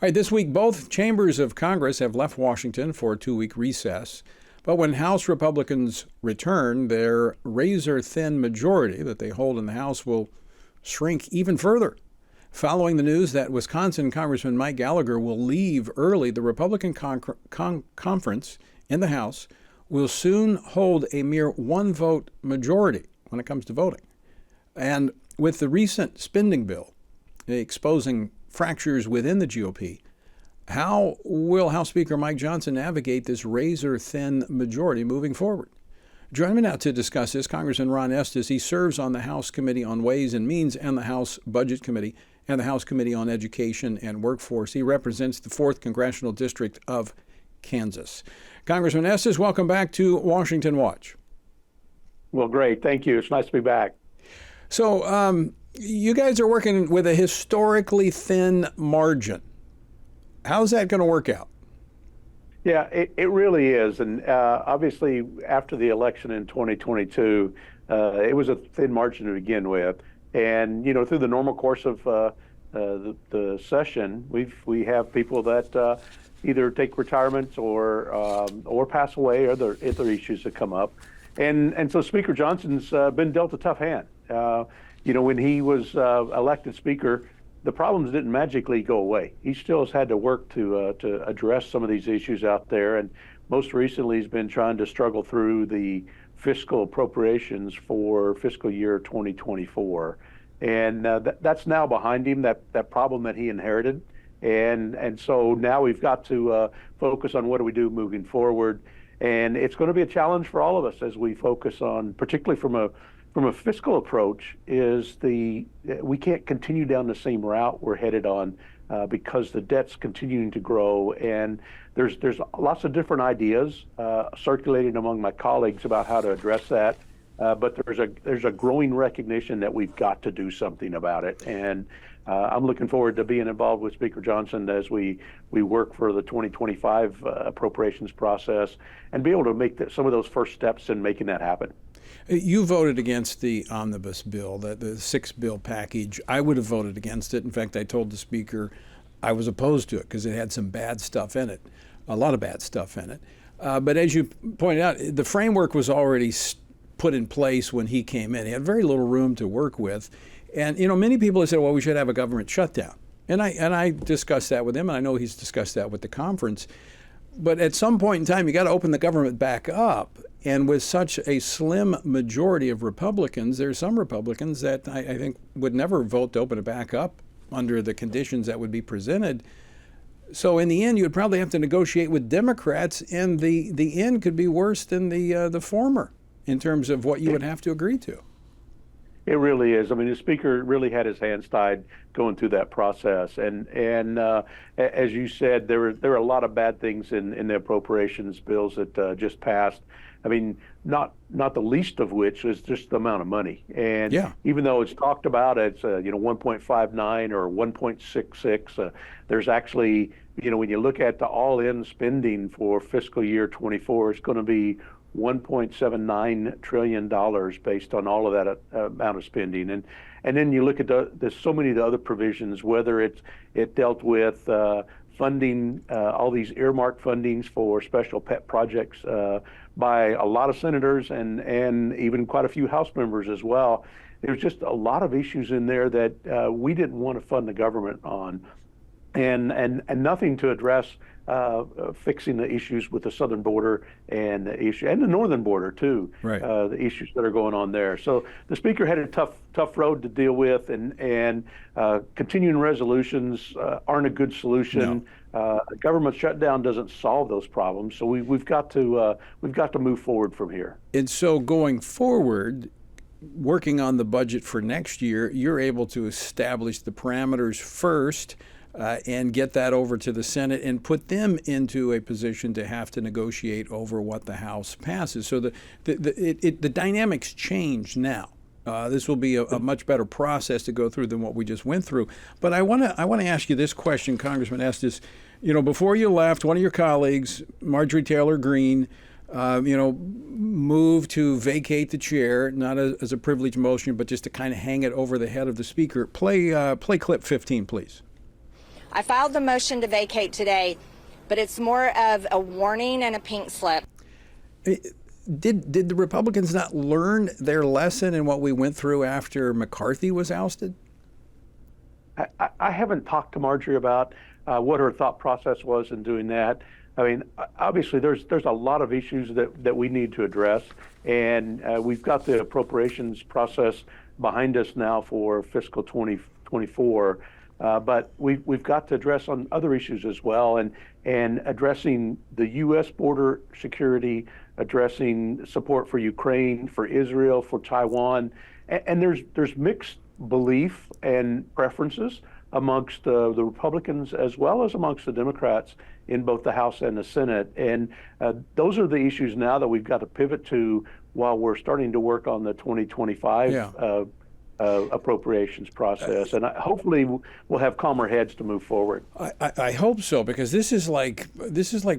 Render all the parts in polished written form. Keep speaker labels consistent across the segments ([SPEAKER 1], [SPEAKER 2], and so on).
[SPEAKER 1] right, this week, both chambers of Congress have left Washington for a 2-week recess. But when House Republicans return, their razor-thin majority that they hold in the House will shrink even further. Following the news that Wisconsin Congressman Mike Gallagher will leave early, the Republican conference in the House will soon hold a mere one-vote majority when it comes to voting. And with the recent spending bill exposing fractures within the GOP, how will House Speaker Mike Johnson navigate this razor-thin majority moving forward? Joining me now to discuss this, Congressman Ron Estes. He serves on the House Committee on Ways and Means and the House Budget Committee and the House Committee on Education and Workforce. He represents the 4th Congressional District of Kansas. Congressman Estes, welcome back to Washington Watch.
[SPEAKER 2] Well, great. Thank you. It's nice to be back.
[SPEAKER 1] So you guys are working with a historically thin margin. How's that going to work out?
[SPEAKER 2] Yeah, it really is. And obviously, after the election in 2022, it was a thin margin to begin with. And, you know, through the normal course of the session, we have people that either take retirement or pass away, or other issues that come up. And so Speaker Johnson's been dealt a tough hand. You know, when he was elected Speaker, the problems didn't magically go away. He still has had to work to address some of these issues out there. And most recently, he's been trying to struggle through the fiscal appropriations for fiscal year 2024. And that's now behind him, that problem that he inherited. And so now we've got to focus on what do we do moving forward. And it's going to be a challenge for all of us as we focus on, particularly from a fiscal approach, we can't continue down the same route we're headed on because the debt's continuing to grow. And there's lots of different ideas circulating among my colleagues about how to address that. But there's a growing recognition that we've got to do something about it. And I'm looking forward to being involved with Speaker Johnson as we work for the 2025 appropriations process and be able to make some of those first steps in making that happen.
[SPEAKER 1] You voted against the omnibus bill, the 6-bill package. I would have voted against it. In fact, I told the Speaker I was opposed to it because it had some bad stuff in it, a lot of bad stuff in it. But as you pointed out, the framework was already put in place when he came in. He had very little room to work with. And, you know, many people have said, well, we should have a government shutdown. And I discussed that with him, and I know he's discussed that with the conference. But at some point in time, you got to open the government back up. And with such a slim majority of Republicans, there's some Republicans that I think would never vote to open it back up under the conditions that would be presented. So in the end, you would probably have to negotiate with Democrats, and the end could be worse than the former in terms of what you would have to agree to.
[SPEAKER 2] It really is. I mean, the Speaker really had his hands tied going through that process. And as you said, there are a lot of bad things in the appropriations bills that just passed. I mean, not the least of which is just the amount of money. And even though it's talked about, it's 1.59 or 1.66. There's actually, when you look at the all-in spending for fiscal year 24, it's going to be $1.79 trillion based on all of that amount of spending. And then you look at there's so many of the other provisions, whether it dealt with funding, all these earmarked fundings for special pet projects by a lot of senators and even quite a few House members as well. There's just a lot of issues in there that we didn't want to fund the government on, and nothing to address fixing the issues with the southern border and the northern border too.
[SPEAKER 1] Right.
[SPEAKER 2] The issues that are going on there. So the Speaker had a tough road to deal with, and continuing resolutions aren't a good solution. No. Government shutdown doesn't solve those problems. So we've got to move forward from here.
[SPEAKER 1] And so going forward, working on the budget for next year, you're able to establish the parameters first. And get that over to the Senate and put them into a position to have to negotiate over what the House passes. So the dynamics change now. This will be a much better process to go through than what we just went through. But I want to ask you this question, Congressman Estes. Before you left, one of your colleagues, Marjorie Taylor Greene, moved to vacate the chair, not as a privileged motion, but just to kind of hang it over the head of the Speaker. Play clip 15, please.
[SPEAKER 3] I filed the motion to vacate today, but it's more of a warning and a pink slip.
[SPEAKER 1] Did the Republicans not learn their lesson in what we went through after McCarthy was ousted?
[SPEAKER 2] I haven't talked to Marjorie about what her thought process was in doing that. I mean, obviously, there's a lot of issues that we need to address, and we've got the appropriations process behind us now for fiscal 2024. But we've got to address on other issues as well, and addressing the U.S. border security, addressing support for Ukraine, for Israel, for Taiwan, and there's mixed belief and preferences amongst the Republicans as well as amongst the Democrats in both the House and the Senate. And those are the issues now that we've got to pivot to while we're starting to work on the 2025 appropriations process. And hopefully we'll have calmer heads to move forward.
[SPEAKER 1] I hope so, because this is like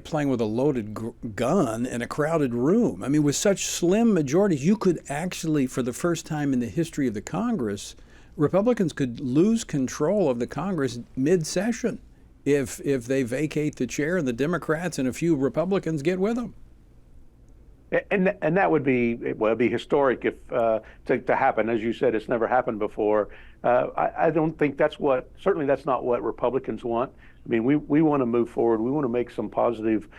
[SPEAKER 1] playing with a loaded gun in a crowded room. I mean, with such slim majorities, you could actually, for the first time in the history of the Congress, Republicans could lose control of the Congress mid-session if they vacate the chair and the Democrats and a few Republicans get with them.
[SPEAKER 2] And that would be, well, it'd be historic if to happen. As you said, it's never happened before. I don't think certainly that's not what Republicans want. I mean, we want to move forward. We want to make some positive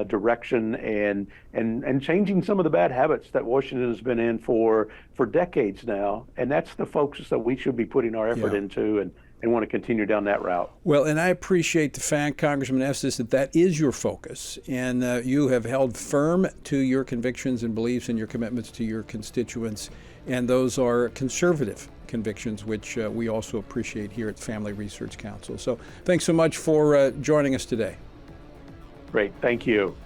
[SPEAKER 2] direction and changing some of the bad habits that Washington has been in for decades now. And that's the focus that we should be putting our effort into, and want to continue down that route.
[SPEAKER 1] Well, and I appreciate the fact, Congressman Estes, that is your focus, and you have held firm to your convictions and beliefs and your commitments to your constituents, and those are conservative convictions, which we also appreciate here at Family Research Council. So thanks so much for joining us today.
[SPEAKER 2] Great. Thank you.